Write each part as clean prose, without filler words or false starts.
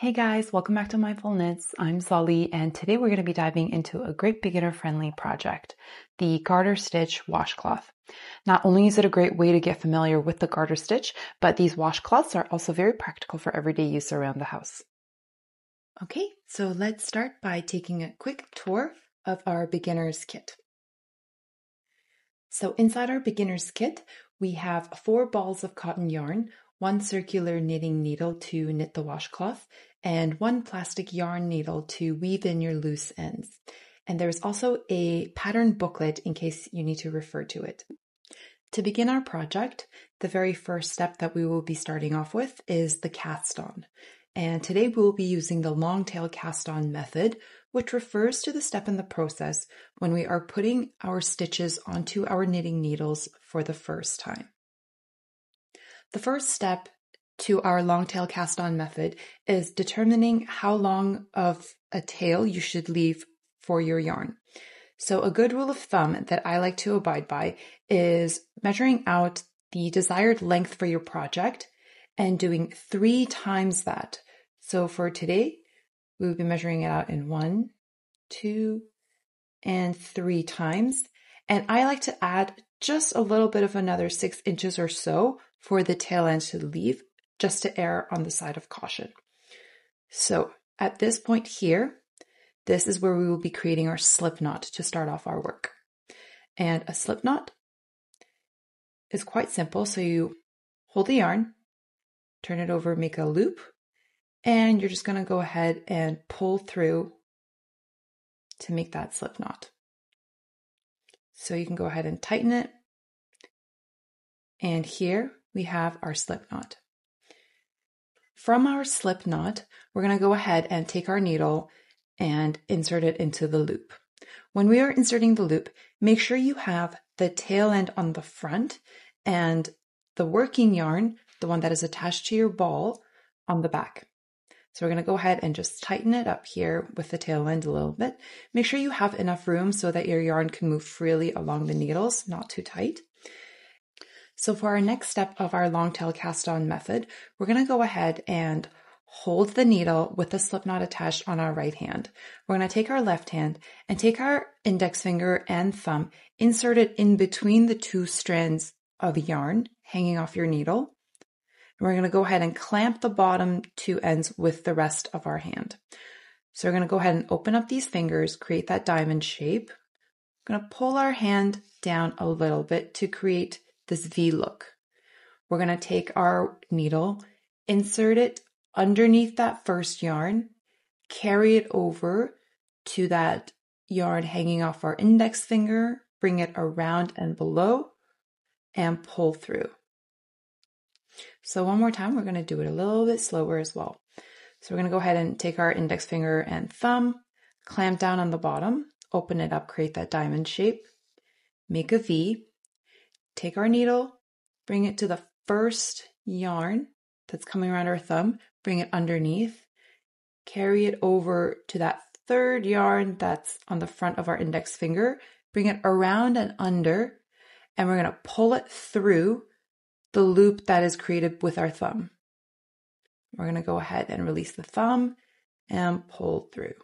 Hey guys, welcome back to Mindful Knits. I'm Zali, and today we're going to be diving into a great beginner-friendly project, the Garter Stitch washcloth. Not only is it a great way to get familiar with the garter stitch, but these washcloths are also very practical for everyday use around the house. Okay, so let's start by taking a quick tour of our beginner's kit. So inside our beginner's kit, we have 4 balls of cotton yarn, 1 circular knitting needle to knit the washcloth, and 1 plastic yarn needle to weave in your loose ends. And there's also a pattern booklet in case you need to refer to it. To begin our project, the very first step that we will be starting off with is the cast on. And today we will be using the long tail cast on method, which refers to the step in the process when we are putting our stitches onto our knitting needles for the first time. The first step to our long tail cast on method is determining how long of a tail you should leave for your yarn. So a good rule of thumb that I like to abide by is measuring out the desired length for your project and doing 3 times that. So for today, we will be measuring it out in 1, 2, and 3 times. And I like to add just a little bit of another 6 inches or so for the tail end to leave, just to err on the side of caution. So at this point here, this is where we will be creating our slip knot to start off our work. And a slip knot is quite simple. So you hold the yarn, turn it over, make a loop, and you're just going to go ahead and pull through to make that slip knot. So you can go ahead and tighten it. And here we have our slip knot. From our slip knot, we're going to go ahead and take our needle and insert it into the loop. When we are inserting the loop, make sure you have the tail end on the front and the working yarn, the one that is attached to your ball, on the back. So we're going to go ahead and just tighten it up here with the tail end a little bit. Make sure you have enough room so that your yarn can move freely along the needles, not too tight. So for our next step of our long tail cast on method, we're going to go ahead and hold the needle with the slip knot attached on our right hand. We're going to take our left hand and take our index finger and thumb, insert it in between the 2 strands of yarn hanging off your needle. And we're going to go ahead and clamp the bottom 2 ends with the rest of our hand. So we're going to go ahead and open up these fingers, create that diamond shape. We're going to pull our hand down a little bit to create this V look. We're going to take our needle, insert it underneath that first yarn, carry it over to that yarn hanging off our index finger, bring it around and below, and pull through. So one more time, we're going to do it a little bit slower as well. So we're going to go ahead and take our index finger and thumb, clamp down on the bottom, open it up, create that diamond shape, make a V, take our needle, bring it to the first yarn that's coming around our thumb, bring it underneath, carry it over to that third yarn that's on the front of our index finger, bring it around and under, and we're going to pull it through the loop that is created with our thumb. We're going to go ahead and release the thumb and pull through.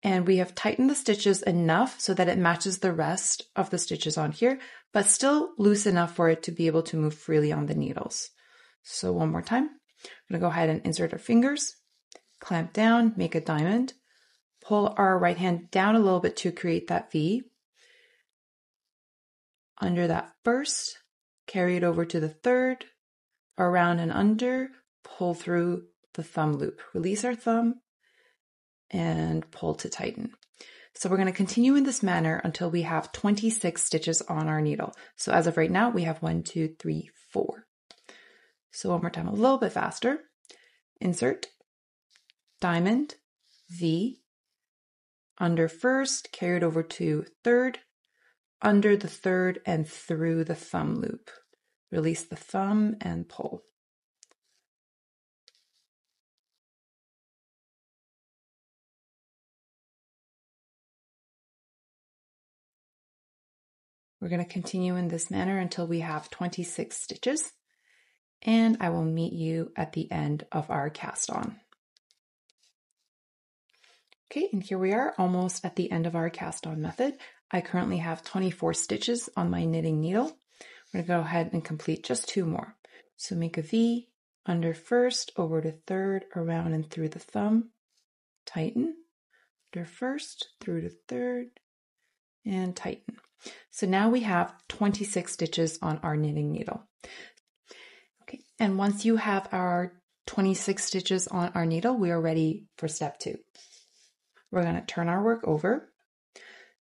And we have tightened the stitches enough so that it matches the rest of the stitches on here, but still loose enough for it to be able to move freely on the needles. So one more time, we're going to go ahead and insert our fingers, clamp down, make a diamond, pull our right hand down a little bit to create that V. Under that first, carry it over to the third, around and under, pull through the thumb loop. Release our thumb and pull to tighten. So we're going to continue in this manner until we have 26 stitches on our needle. So as of right now, we have 1, 2, 3, 4. So one more time, a little bit faster. Insert, diamond, V, under first, carry it over to third, under the third, and through the thumb loop. Release the thumb and pull. We're going to continue in this manner until we have 26 stitches, and I will meet you at the end of our cast on. Okay, and here we are almost at the end of our cast on method. I currently have 24 stitches on my knitting needle. I'm going to go ahead and complete just 2 more. So make a V, under first, over to third, around and through the thumb, tighten, under first, through to third, and tighten. So now we have 26 stitches on our knitting needle. Okay, and once you have our 26 stitches on our needle, we are ready for step 2. We're going to turn our work over.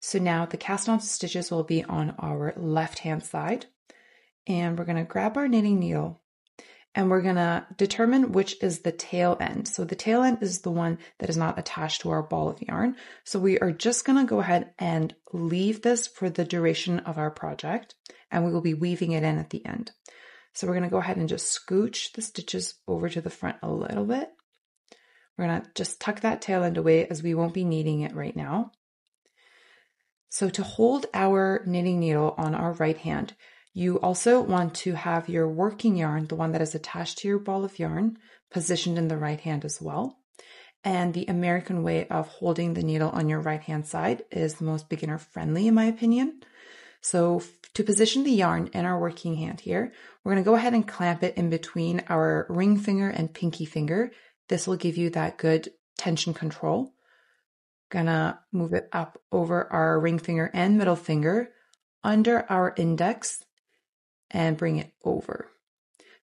So now the cast on stitches will be on our left hand side, and we're going to grab our knitting needle and we're going to determine which is the tail end. So the tail end is the one that is not attached to our ball of yarn. So we are just going to go ahead and leave this for the duration of our project, and we will be weaving it in at the end. So we're going to go ahead and just scooch the stitches over to the front a little bit. We're going to just tuck that tail end away as we won't be needing it right now. So to hold our knitting needle on our right hand, you also want to have your working yarn, the one that is attached to your ball of yarn, positioned in the right hand as well. And the American way of holding the needle on your right hand side is the most beginner friendly in my opinion. So to position the yarn in our working hand here, we're going to go ahead and clamp it in between our ring finger and pinky finger. This will give you that good tension control. Gonna move it up over our ring finger and middle finger, under our index, and bring it over.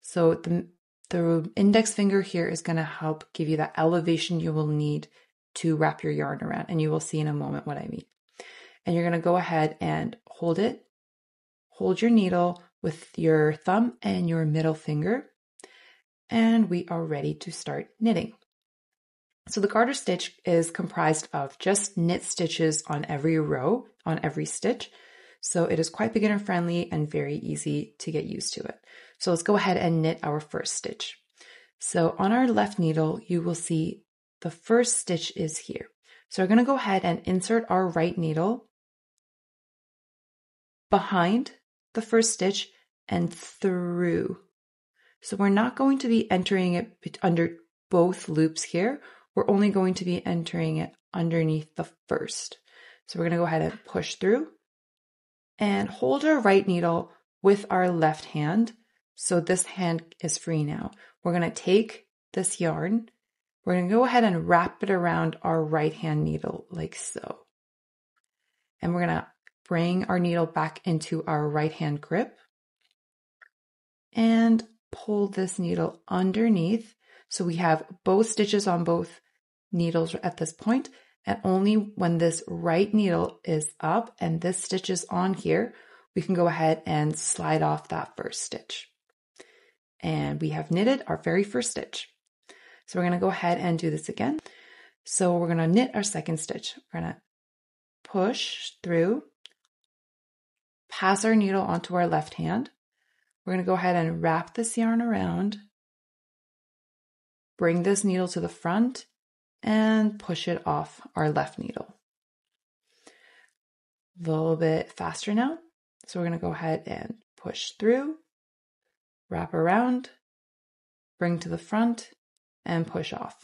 So the index finger here is going to help give you that elevation you will need to wrap your yarn around, and you will see in a moment what I mean. And you're going to go ahead and hold it. Hold your needle with your thumb and your middle finger, and we are ready to start knitting. So the garter stitch is comprised of just knit stitches on every row, on every stitch. So it is quite beginner friendly and very easy to get used to it. So let's go ahead and knit our first stitch. So on our left needle, you will see the first stitch is here. So we're going to go ahead and insert our right needle behind the first stitch and through. So we're not going to be entering it under both loops here. We're only going to be entering it underneath the first. So we're going to go ahead and push through and hold our right needle with our left hand. So this hand is free now. We're going to take this yarn. We're going to go ahead and wrap it around our right hand needle like so. And we're going to bring our needle back into our right hand grip and pull this needle underneath. So we have both stitches on both needles at this point, and only when this right needle is up and this stitch is on here, we can go ahead and slide off that first stitch. And we have knitted our very first stitch. So we're going to go ahead and do this again. So we're going to knit our second stitch. We're going to push through, pass our needle onto our left hand. We're going to go ahead and wrap this yarn around, bring this needle to the front, and push it off our left needle. A little bit faster now. So we're going to go ahead and push through, wrap around, bring to the front, and push off.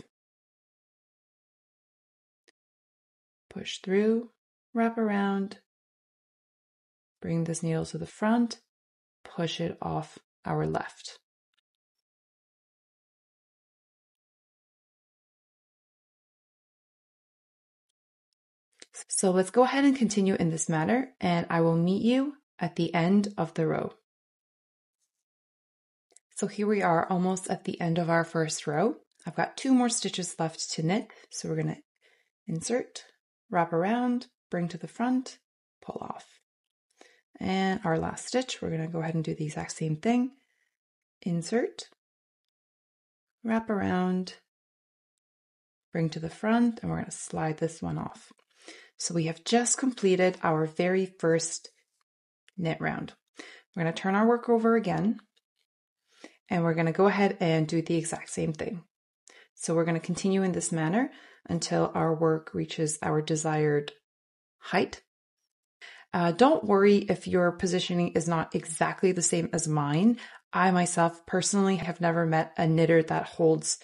Push through, wrap around, bring this needle to the front, push it off our left. So let's go ahead and continue in this manner, and I will meet you at the end of the row. So here we are almost at the end of our first row. I've got 2 more stitches left to knit. So we're going to insert, wrap around, bring to the front, pull off. And our last stitch, we're going to go ahead and do the exact same thing. Insert, wrap around, bring to the front, and we're going to slide this one off. So we have just completed our very first knit round. We're going to turn our work over again, and we're going to go ahead and do the exact same thing. So we're going to continue in this manner until our work reaches our desired height. Don't worry if your positioning is not exactly the same as mine. I myself personally have never met a knitter that holds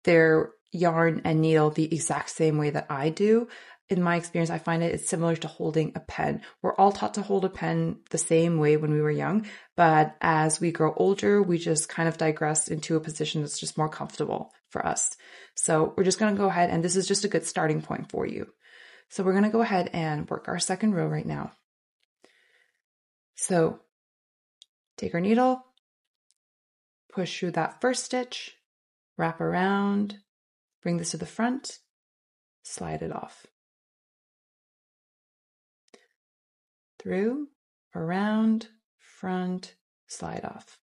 their yarn and needle the exact same way that I do. In my experience, I find it's similar to holding a pen. We're all taught to hold a pen the same way when we were young, but as we grow older, we just kind of digress into a position that's just more comfortable for us. So we're just going to go ahead, and this is just a good starting point for you. So we're going to go ahead and work our second row right now. So take our needle, push through that first stitch, wrap around, bring this to the front, slide it off. Through, around, front, slide off.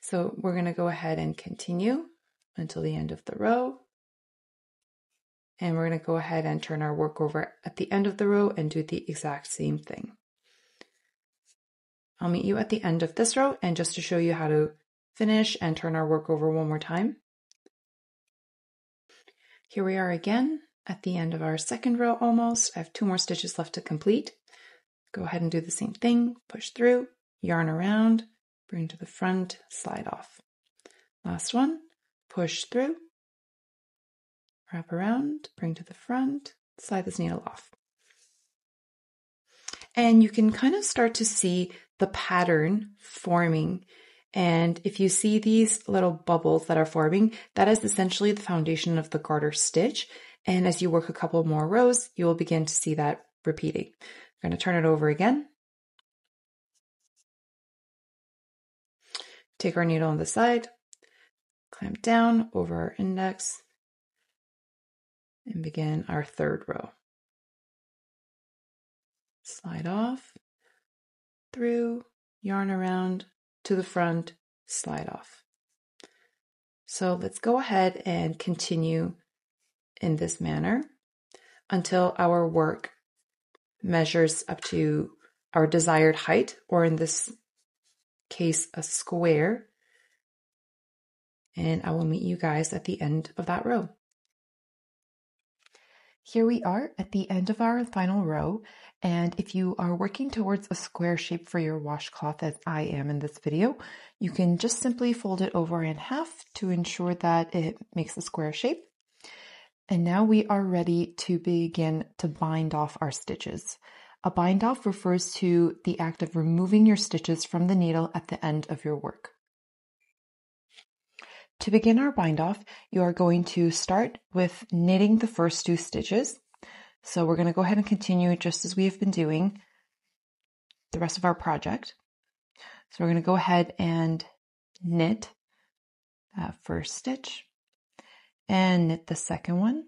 So we're going to go ahead and continue until the end of the row. And we're going to go ahead and turn our work over at the end of the row and do the exact same thing. I'll meet you at the end of this row, and just to show you how to finish and turn our work over one more time. Here we are again at the end of our second row almost. I have 2 more stitches left to complete. Go ahead and do the same thing. Push through, yarn around, bring to the front, slide off. Last one, push through, wrap around, bring to the front, slide this needle off. And you can kind of start to see the pattern forming. And if you see these little bubbles that are forming, that is essentially the foundation of the garter stitch. And as you work a couple more rows, you will begin to see that repeating. I'm going to turn it over again. Take our needle on the side, clamp down over our index, and begin our third row. Slide off, through, yarn around, to the front, slide off. So let's go ahead and continue in this manner until our work measures up to our desired height, or in this case, a square. And I will meet you guys at the end of that row. Here we are at the end of our final row, and if you are working towards a square shape for your washcloth, as I am in this video, you can just simply fold it over in half to ensure that it makes a square shape. And now we are ready to begin to bind off our stitches. A bind off refers to the act of removing your stitches from the needle at the end of your work. To begin our bind off, you are going to start with knitting the first 2 stitches. So we're going to go ahead and continue just as we have been doing the rest of our project. So we're going to go ahead and knit that first stitch and knit the second one.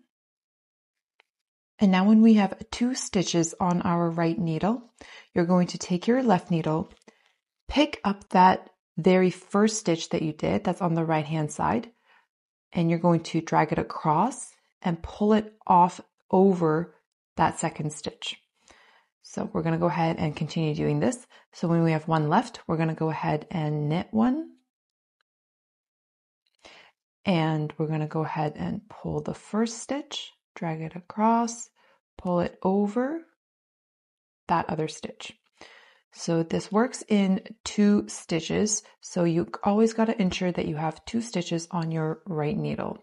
And now when we have 2 stitches on our right needle, you're going to take your left needle, pick up that very first stitch that you did, that's on the right hand side, and you're going to drag it across and pull it off over that second stitch. So we're going to go ahead and continue doing this. So when we have 1 left, we're going to go ahead and knit 1. And we're going to go ahead and pull the first stitch, drag it across, pull it over that other stitch. So this works in 2 stitches. So you always got to ensure that you have 2 stitches on your right needle.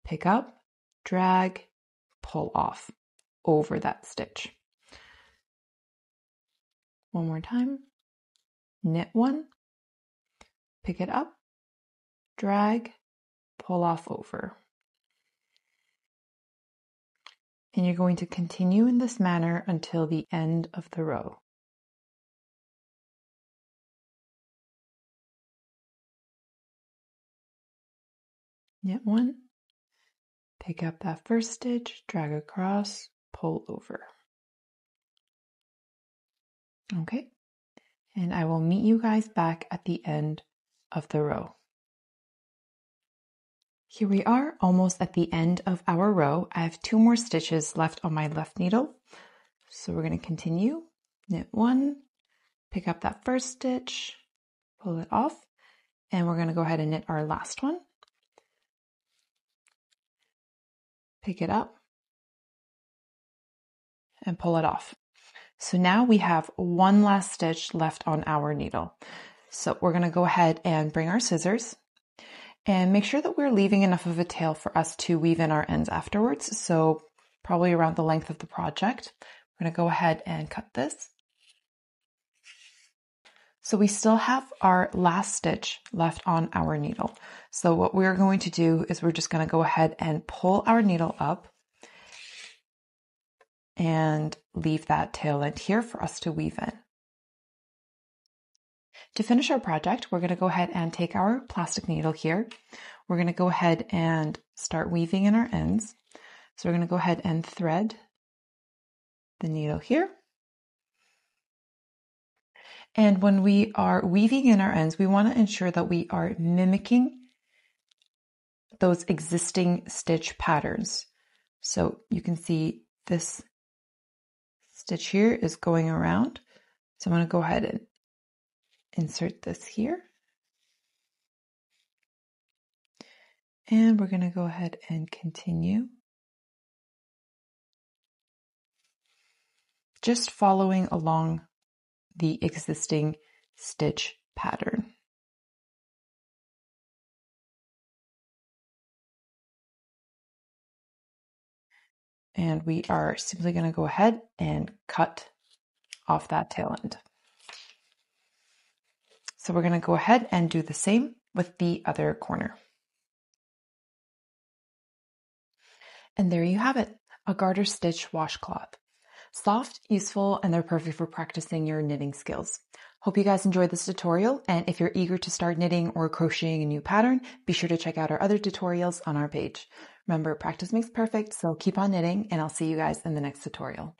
Pick up, drag, pull off over that stitch. One more time. Knit 1, pick it up, drag, pull off over. And you're going to continue in this manner until the end of the row. Knit 1, pick up that first stitch, drag across, pull over. Okay, and I will meet you guys back at the end of the row. Here we are, almost at the end of our row. I have 2 more stitches left on my left needle. So we're going to continue. Knit 1, pick up that first stitch, pull it off, and we're going to go ahead and knit our last one. Pick it up and pull it off. So now we have 1 last stitch left on our needle. So we're going to go ahead and bring our scissors And make sure that we're leaving enough of a tail for us to weave in our ends afterwards. So probably around the length of the project. We're going to go ahead and cut this. So we still have our last stitch left on our needle. So what we're going to do is we're just going to go ahead and pull our needle up and leave that tail end here for us to weave in. To finish our project, we're going to go ahead and take our plastic needle here. We're going to go ahead and start weaving in our ends. So we're going to go ahead and thread the needle here. And when we are weaving in our ends, we want to ensure that we are mimicking those existing stitch patterns. So you can see this stitch here is going around. So I'm going to go ahead and insert this here. And we're going to go ahead and continue. Just following along the existing stitch pattern. And we are simply going to go ahead and cut off that tail end. So we're going to go ahead and do the same with the other corner. And there you have it, a garter stitch washcloth. Soft, useful, and they're perfect for practicing your knitting skills. Hope you guys enjoyed this tutorial, and if you're eager to start knitting or crocheting a new pattern, be sure to check out our other tutorials on our page. Remember, practice makes perfect, so keep on knitting, and I'll see you guys in the next tutorial.